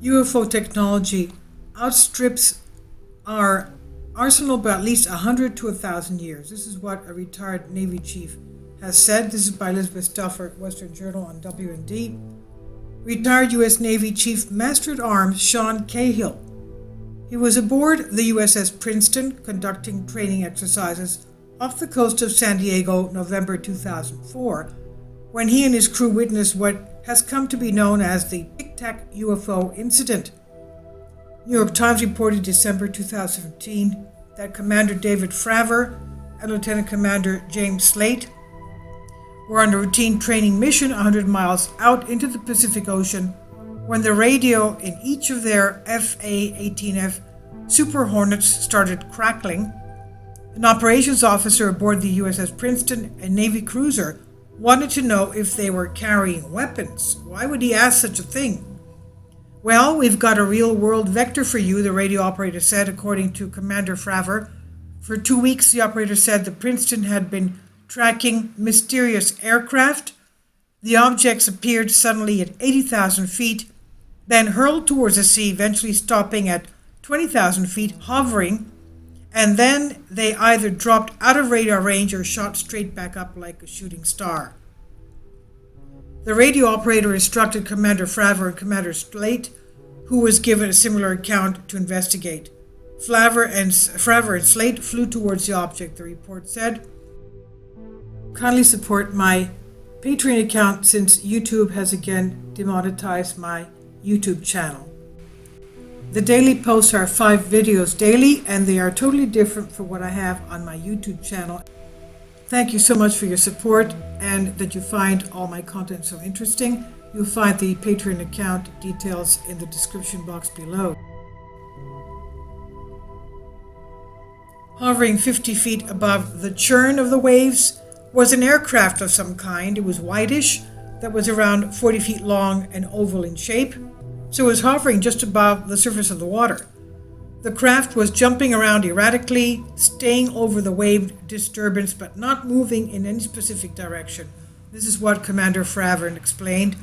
UFO technology outstrips our arsenal by at least 100 to 1,000 years. This is what a retired Navy chief has said. This is by Elizabeth Stuffer, Western Journal on W&D. Retired U.S. Navy Chief Master-at-Arms Sean Cahill. He was aboard the USS Princeton conducting training exercises off the coast of San Diego, November 2004, when he and his crew witnessed what has come to be known as the Tic Tac UFO incident. New York Times reported December 2017 that Commander David Fravor and Lieutenant Commander James Slate were on a routine training mission 100 miles out into the Pacific Ocean when the radio in each of their FA-18F Super Hornets started crackling. An operations officer aboard the USS Princeton, a Navy cruiser, wanted to know if they were carrying weapons. Why would he ask such a thing? "Well, we've got a real-world vector for you," the radio operator said, according to Commander Fravor. For 2 weeks, the operator said the Princeton had been tracking mysterious aircraft. The objects appeared suddenly at 80,000 feet, then hurled towards the sea, eventually stopping at 20,000 feet, hovering, and then they either dropped out of radar range or shot straight back up like a shooting star. The radio operator instructed Commander Fravor and Commander Slate, who was given a similar account, to investigate. Fravor and Slate flew towards the object, the report said. Kindly support my Patreon account since YouTube has again demonetized my YouTube channel. The daily posts are 5 videos daily, and they are totally different from what I have on my YouTube channel. Thank you so much for your support and that you find all my content so interesting. You'll find the Patreon account details in the description box below. Hovering 50 feet above the churn of the waves was an aircraft of some kind. It was whitish, that was around 40 feet long and oval in shape, so it was hovering just above the surface of the water. The craft was jumping around erratically, staying over the wave disturbance, but not moving in any specific direction. This is what Commander Fravor explained.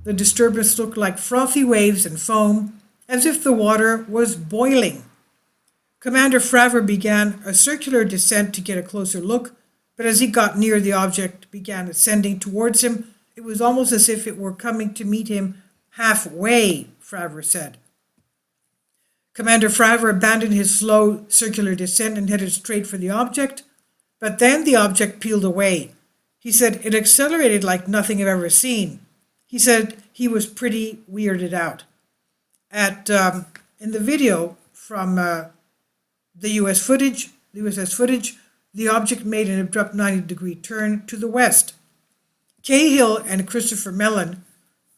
The disturbance looked like frothy waves and foam, as if the water was boiling. Commander Fravor began a circular descent to get a closer look, but as he got near, the object began ascending towards him. It was almost as if it were coming to meet him halfway, Fravor said. Commander Fravor abandoned his slow circular descent and headed straight for the object, but then the object peeled away. He said it accelerated like nothing I've ever seen. He said he was pretty weirded out. In the video from the USS footage, the object made an abrupt 90-degree turn to the west. Cahill and Christopher Mellon,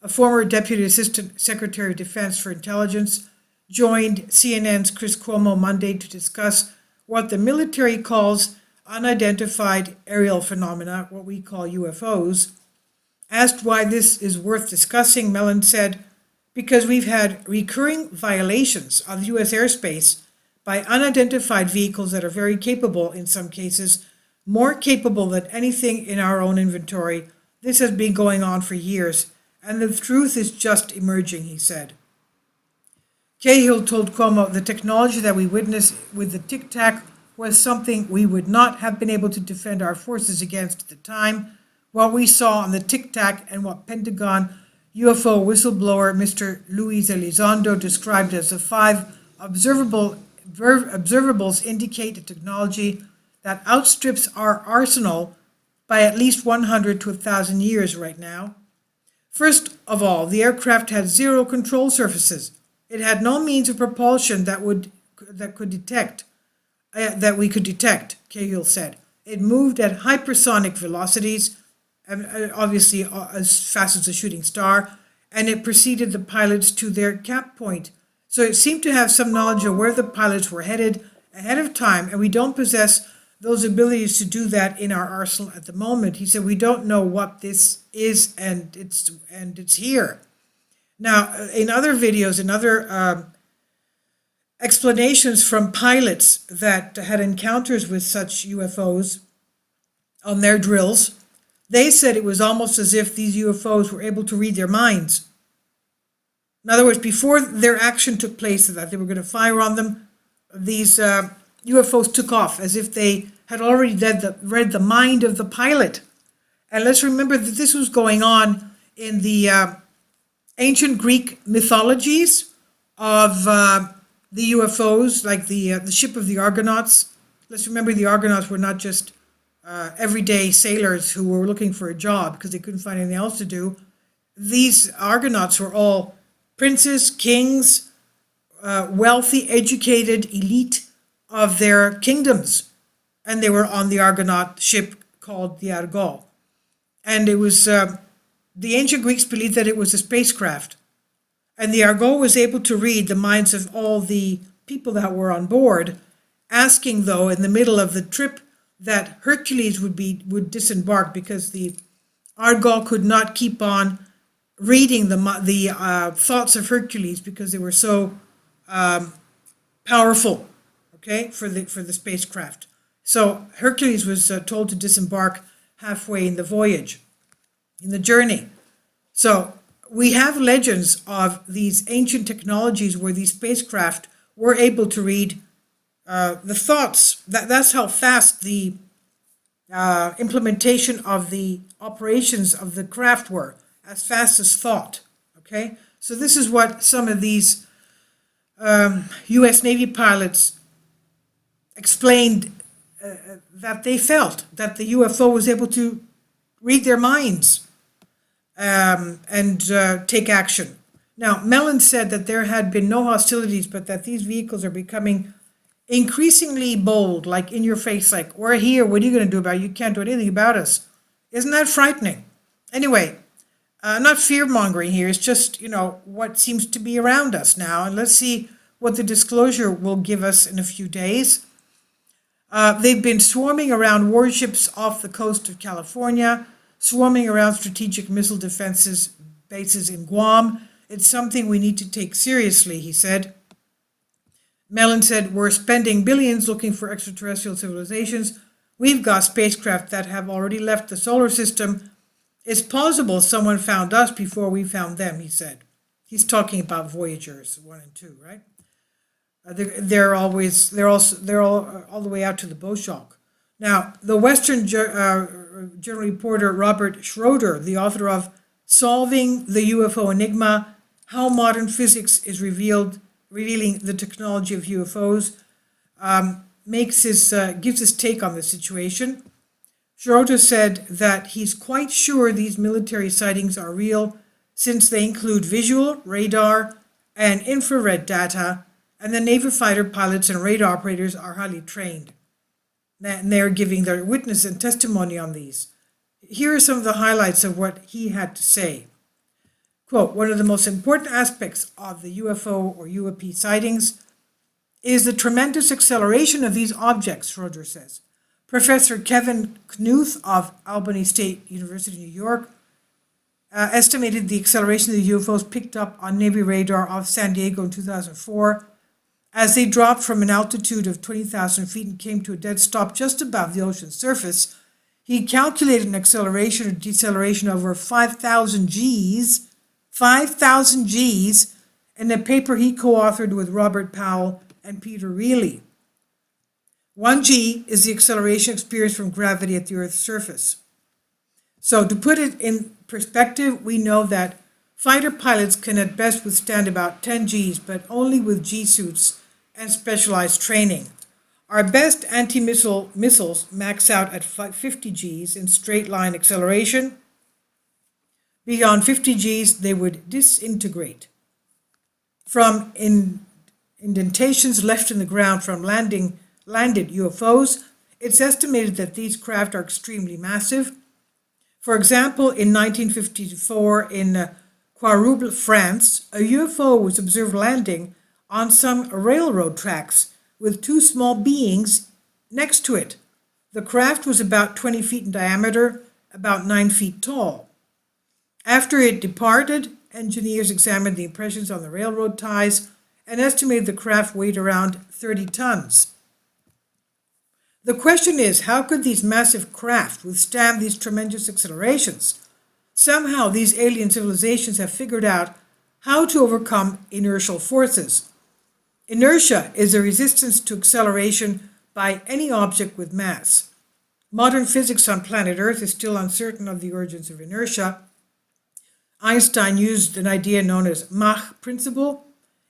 a former Deputy Assistant Secretary of Defense for Intelligence, joined CNN's Chris Cuomo Monday to discuss what the military calls unidentified aerial phenomena, what we call UFOs. Asked why this is worth discussing, Mellon said, "Because we've had recurring violations of U.S. airspace by unidentified vehicles that are very capable, in some cases, more capable than anything in our own inventory. This has been going on for years, and the truth is just emerging," he said. Cahill told Cuomo the technology that we witnessed with the Tic Tac was something we would not have been able to defend our forces against at the time. What we saw on the Tic Tac and what Pentagon UFO whistleblower Mr. Luis Elizondo described as the 5 observables indicate a technology that outstrips our arsenal by at least 100 to 1,000 years right now. First of all, the aircraft had 0 control surfaces. It had no means of propulsion that we could detect, Cahill said. It moved at hypersonic velocities, obviously as fast as a shooting star, and it preceded the pilots to their cap point. So it seemed to have some knowledge of where the pilots were headed ahead of time, and we don't possess those abilities to do that in our arsenal at the moment. He said we don't know what this is, and it's here. Now, in other videos, in other explanations from pilots that had encounters with such UFOs on their drills, They said it was almost as if these UFOs were able to read their minds. In other words, before their action took place, that they were going to fire on them, these UFOs took off as if they had already read the mind of the pilot. And let's remember that this was going on in the ancient Greek mythologies of the UFOs, like the ship of the Argonauts. Let's remember the Argonauts were not just everyday sailors who were looking for a job because they couldn't find anything else to do. These Argonauts were all princes, kings, wealthy, educated elite of their kingdoms. And they were on the Argonaut ship called the Argo. And it was, the ancient Greeks believed that it was a spacecraft. And the Argo was able to read the minds of all the people that were on board, asking, though, in the middle of the trip, that Hercules would disembark because the Argo could not keep on reading the thoughts of Hercules because they were so powerful, okay, for the spacecraft. So Hercules was told to disembark halfway in the voyage, in the journey. So we have legends of these ancient technologies where these spacecraft were able to read the thoughts. That's how fast the implementation of the operations of the craft were, as fast as thought. Okay, so this is what some of these U.S. Navy pilots explained that they felt, that the UFO was able to read their minds and take action. Now, Mellon said that there had been no hostilities, but that these vehicles are becoming increasingly bold, like in your face, like, we're here, what are you going to do about it? You can't do anything about us. Isn't that frightening? Anyway, not fear-mongering here, it's just, what seems to be around us now. And let's see what the disclosure will give us in a few days. They've been swarming around warships off the coast of California, swarming around strategic missile defenses bases in Guam. It's something we need to take seriously, he said. Mellon said, we're spending billions looking for extraterrestrial civilizations. We've got spacecraft that have already left the solar system. It's possible someone found us before we found them, he said. He's talking about Voyagers 1 and 2, right? They're all the way out to the Boschok. Now, the Western Journal reporter Robert Schroeder, the author of Solving the UFO Enigma, How Modern Physics is Revealing the Technology of UFOs, gives his take on the situation. Schroeder said that he's quite sure these military sightings are real since they include visual, radar, and infrared data, and the Navy fighter pilots and radar operators are highly trained. And they're giving their witness and testimony on these. Here are some of the highlights of what he had to say. Quote, one of the most important aspects of the UFO or UAP sightings is the tremendous acceleration of these objects, Schroeder says. Professor Kevin Knuth of Albany State University, New York, estimated the acceleration of the UFOs picked up on Navy radar off San Diego in 2004 as they dropped from an altitude of 20,000 feet and came to a dead stop just above the ocean's surface. He calculated an acceleration or deceleration over 5,000 Gs, 5,000 Gs, in a paper he co-authored with Robert Powell and Peter Reilly. 1 G is the acceleration experienced from gravity at the Earth's surface. So to put it in perspective, we know that fighter pilots can at best withstand about 10 Gs, but only with G suits and specialized training. Our best anti-missile missiles max out at 50 Gs in straight line acceleration. Beyond 50 Gs, they would disintegrate. From indentations left in the ground from landed UFOs, it's estimated that these craft are extremely massive. For example, in 1954 in Quarouble, France, a UFO was observed landing on some railroad tracks with two small beings next to it. The craft was about 20 feet in diameter, about 9 feet tall. After it departed, engineers examined the impressions on the railroad ties and estimated the craft weighed around 30 tons. The question is, how could these massive craft withstand these tremendous accelerations? Somehow these alien civilizations have figured out how to overcome inertial forces. Inertia is a resistance to acceleration by any object with mass. Modern physics on planet Earth is still uncertain of the origins of inertia. Einstein used an idea known as Mach principle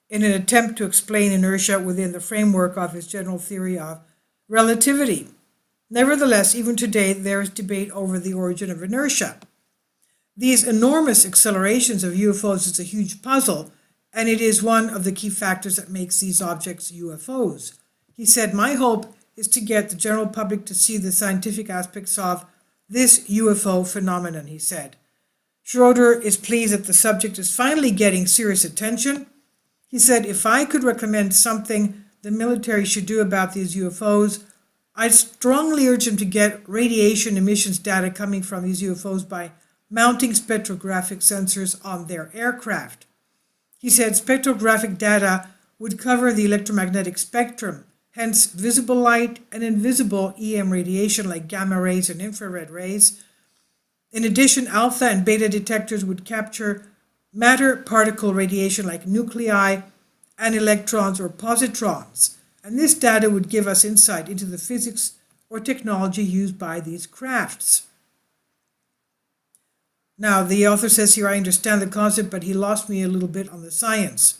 in an attempt to explain inertia within the framework of his general theory of relativity. Nevertheless, even today, there is debate over the origin of inertia. These enormous accelerations of UFOs is a huge puzzle, and it is one of the key factors that makes these objects UFOs. He said, "My hope is to get the general public to see the scientific aspects of this UFO phenomenon," he said. Schroeder is pleased that the subject is finally getting serious attention. He said, "If I could recommend something the military should do about these UFOs, I'd strongly urge them to get radiation emissions data coming from these UFOs by mounting spectrographic sensors on their aircraft." He said spectrographic data would cover the electromagnetic spectrum, hence visible light and invisible EM radiation like gamma rays and infrared rays. In addition, alpha and beta detectors would capture matter-particle radiation like nuclei and electrons or positrons, and this data would give us insight into the physics or technology used by these crafts. Now, the author says here, "I understand the concept, but he lost me a little bit on the science."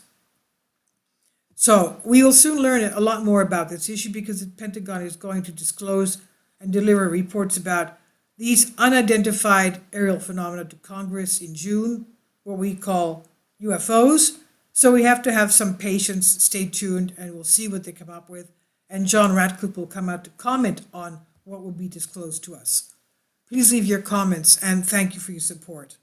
So we will soon learn a lot more about this issue because the Pentagon is going to disclose and deliver reports about these unidentified aerial phenomena to Congress in June, what we call UFOs. So we have to have some patience, stay tuned, and we'll see what they come up with. And John Ratcliffe will come out to comment on what will be disclosed to us. Please leave your comments, and thank you for your support.